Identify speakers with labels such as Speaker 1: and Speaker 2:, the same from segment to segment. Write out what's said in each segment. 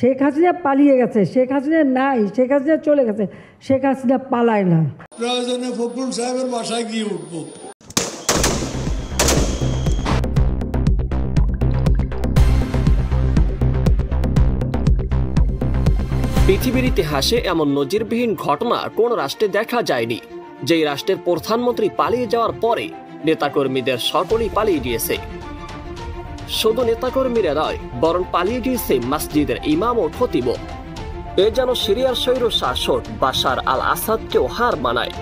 Speaker 1: শেখ হাসিনা পালিয়ে গেছে, শেখ হাসিনা নাই, শেখ হাসিনা চলে গেছে, শেখ হাসিনা পালায় না।
Speaker 2: প্রয়োজনে ফখরুল সাহেবের বাসায় গিয়ে উঠব।
Speaker 3: পৃথিবীর ইতিহাসে এমন নজিরবিহীন ঘটনা কোন রাষ্ট্রে দেখা যায়নি, যেই রাষ্ট্রের প্রধানমন্ত্রী পালিয়ে যাওয়ার পরে নেতাকর্মীদের সকলেই পালিয়ে গিয়েছে। শুধু নেতাকর্মীরা নয়, বরং পালিয়ে গিয়েছে মসজিদের ইমাম ও খতিবও। এ যেন সিরিয়ার স্বৈর শাসক বাশার আল আসাদকেও হার মানায়,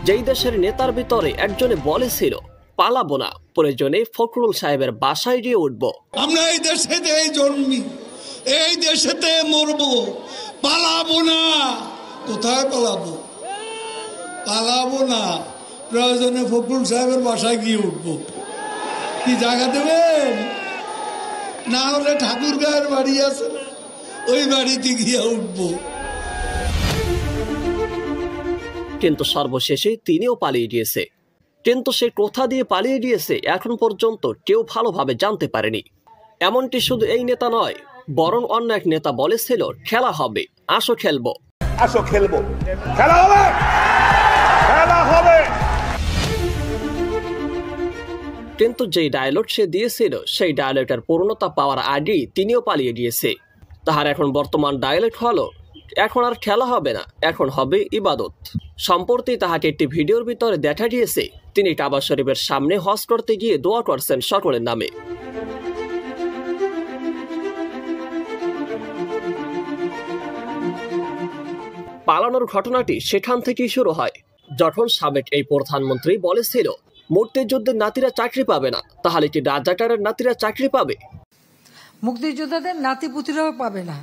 Speaker 3: যেই দেশের নেতার ভিতরে একজনে বলেছিল পালাবো না, প্রয়োজনে ফখরুল সাহেবের বাসায় গিয়ে উঠবো।
Speaker 2: আমরা এই দেশেতে জন্মি, এই দেশেতে মরবো, পালাবো না। কোথায় পালাবো? পালাবো না, প্রয়োজনে ফখরুল সাহেবের বাসায় গিয়ে উঠবো। কি জায়গা দেবেন? না হলে ঠাকুর গায়ের বাড়ি আছে, ওই বাড়িতে গিয়ে উঠবো।
Speaker 3: কিন্তু সর্বশেষে তিনিও পালিয়ে গিয়েছে। কিন্তু সে কোথা দিয়ে পালিয়ে গিয়েছে এখন পর্যন্ত কেউ ভালোভাবে জানতে পারেনি। এমনটি শুধু এই নেতা নয়, বরং অন্য এক নেতা বলেছিল খেলা হবে, আসো খেলবো,
Speaker 4: আসো খেলবো, খেলা হবে, খেলা হবে।
Speaker 3: কিন্তু যেই ডায়লগ সে দিয়েছিল সেই ডায়লগের পূর্ণতা পাওয়ার আগেই তিনিও পালিয়ে গিয়েছে। তাহার এখন বর্তমান ডায়লগ হলো এখন আর খেলা হবে না, এখন হবে ইবাদত। সম্প্রতি তাহাকে একটি ভিডিওর ভিতরে দেখা গিয়েছে তিনি কাবা শরীফের সামনে হজ করতে গিয়ে দোয়া করছেন সকলের নামে। পালানোর ঘটনাটি সেখান থেকেই শুরু হয়, যখন সাবেক এই প্রধানমন্ত্রী বলেছিল মুক্তিযুদ্ধের নাতিরা চাকরি পাবে না, তাহলে কি রাজাকারের নাতিরা চাকরি পাবে?
Speaker 1: মুক্তিযোদ্ধাদের নাতিপুতিরাও পাবে না,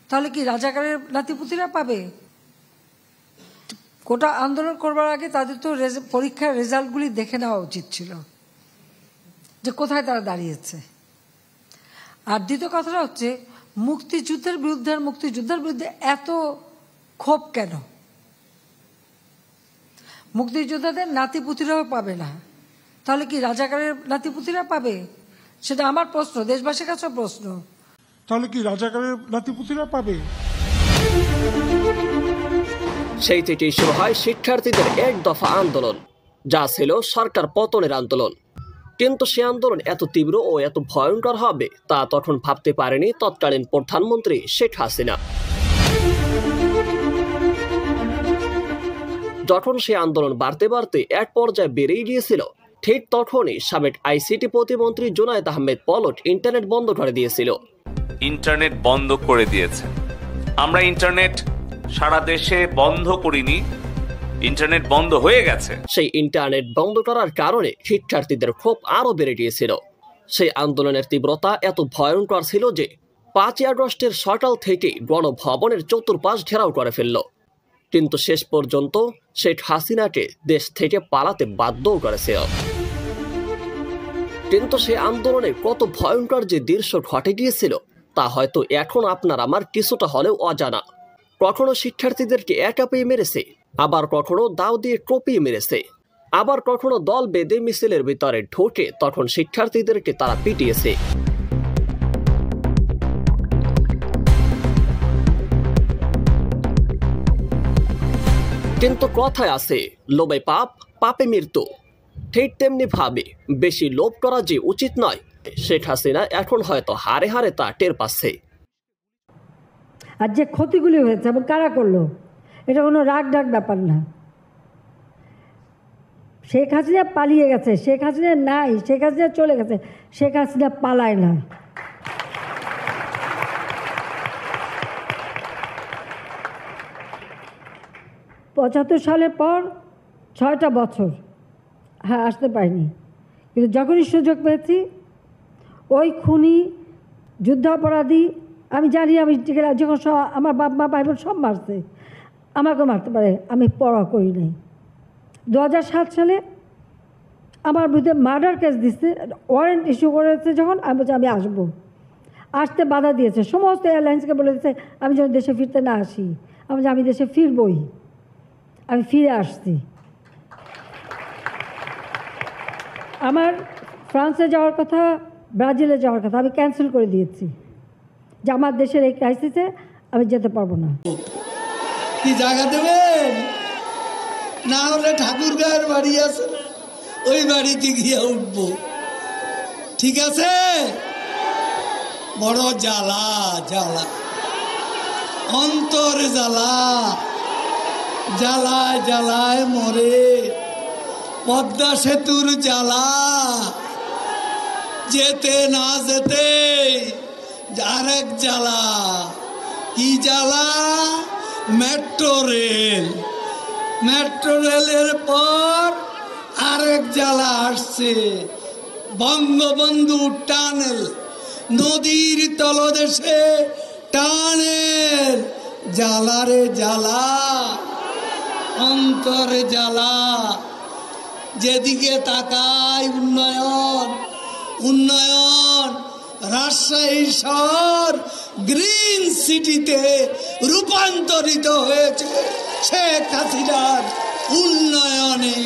Speaker 1: তাহলে কি রাজাকারের নাতিপুতিরা পাবে? কোটা আন্দোলন করবার আগে তাদের তো পরীক্ষার রেজাল্টগুলি দেখে নেওয়া উচিত ছিল যে কোথায় তারা দাঁড়িয়েছে। আর দ্বিতীয় কথাটা হচ্ছে মুক্তিযুদ্ধের বিরুদ্ধে এত ক্ষোভ কেন? মুক্তিযোদ্ধাদের নাতিপুতিরাও পাবে না, তাহলে কি রাজাকারের নাতিপুতিরা পাবে? সেটা আমার প্রশ্ন, দেশবাসীর কাছে প্রশ্ন।
Speaker 5: তাহলে কি রাজাকারের নাতিপুতিরা পাবে?
Speaker 3: সেই থেকেই শুরু হয় শিক্ষার্থীদের এক দফা আন্দোলন, যা ছিল সরকার পতনের আন্দোলন। কিন্তু সে আন্দোলন এত তীব্র ও এত ভয়ঙ্কর হবে তা তখন ভাবতে পারেনি তৎকালীন প্রধানমন্ত্রী শেখ হাসিনা। যখন সে আন্দোলন বাড়তে বাড়তে এক পর্যায়ে বেড়েই গিয়েছিল, ঠিক তখনই সাবেক আইসিটি প্রতিমন্ত্রী জুনায়েদ আহমেদ পলক ইন্টারনেট বন্ধ করে দিয়েছিল।
Speaker 6: ইন্টারনেট বন্ধ করে দিয়েছে। আমরা ইন্টারনেট সারা দেশে বন্ধ করিনি, ইন্টারনেট বন্ধ হয়ে গেছে।
Speaker 3: সেই ইন্টারনেট বন্ধ করার কারণে শিক্ষার্থীদের ক্ষোভ আরো বেড়ে গিয়েছিল। সেই আন্দোলনের তীব্রতা এত ভয়ঙ্কর ছিল যে 5ই আগস্টের সকাল থেকে গণভবনের চতুর্পাশ ঘেরাও করে ফেলল। কিন্তু শেষ পর্যন্ত শেখ হাসিনাকে দেশ থেকে পালাতে বাধ্যও করেছিল। কিন্তু সে আন্দোলনে কত ভয়ঙ্কর যে দৃশ্য ঘটে গিয়েছিল তা হয়তো এখন আপনার আমার কিছুটা হলেও অজানা। কখনো শিক্ষার্থীদেরকে একা পেয়ে মেরেছে, আবার কখনো দাও দিয়ে টপিয়ে মেরেছে, আবার কখনো দল বেঁধে মিছিলের ভিতরে ঢোকে তখন শিক্ষার্থীদেরকে তারা পিটিয়েছে। কিন্তু কথায় আছে লোভে পাপ, পাপে মৃত্যু। ঠিক তেমনি ভাবে বেশি লোভ করা যে উচিত নয়, শেখ হাসিনা এখন হয়তো হারে হারে তা টের পাচ্ছে।
Speaker 1: আর যে ক্ষতিগুলি হয়েছে এবং কারা করলো, এটা কোনো রাগ ডাক ব্যাপার না। শেখ হাসিনা পালিয়ে গেছে, শেখ হাসিনা নাই, শেখ হাসিনা চলে গেছে, শেখ হাসিনা পালায় না। পঁচাত্তর সালের পর 6টা বছর আসতে পারিনি, কিন্তু যখনই সুযোগ পেয়েছি ওই খুনি, যুদ্ধাপরাধী, আমি জানি আমি যখন আমার বাপ মা ভাই বোন সব মারছে, আমাকে মারতে পারে, আমি পরোয়া করি নাই। 2007 সালে আমার বিরুদ্ধে মার্ডার কেস দিচ্ছে, ওয়ারেন্ট ইস্যু করেছে, যখন আমি বলছি আমি আসবো, আসতে বাধা দিয়েছে, সমস্ত এয়ারলাইন্সকে বলে দিচ্ছে আমি যেন দেশে ফিরতে না আসি। আমি দেশে ফিরবই, আমি ফিরে আসছি। আমার ফ্রান্সে যাওয়ার কথা, ব্রাজিলে যাওয়ার কথা আমি ক্যান্সেল করে দিয়েছি, যে আমার দেশের এই ক্রাইসিসে আমি যেতে পারবো না।
Speaker 2: কি জায়গা দেবেন? না হলে ঠাকুরগাঁয়ের বাড়ি আছে, ওই বাড়িতে গিয়ে উঠবো। ঠিক আছে? বড় জ্বালা জ্বালা, অন্তর জ্বালা, জ্বালায় জ্বালায় মরে। পদ্মা সেতুর জ্বালা, যেতে না যেতে আরেক জ্বালা। কি জ্বালা? Metro rail. মেট্রো রেলের পর আরেক জ্বালা আসছে, বঙ্গবন্ধু টানেল, নদীর তলদেশে টানেল। জ্বালারে জ্বালা, অন্তর জ্বালা। যেদিকে তাকাই উন্নয়ন উন্নয়ন। রাজশাহী শহর গ্রিন সিটিতে রূপান্তরিত হয়েছে শেখ হাসিনার উন্নয়নে।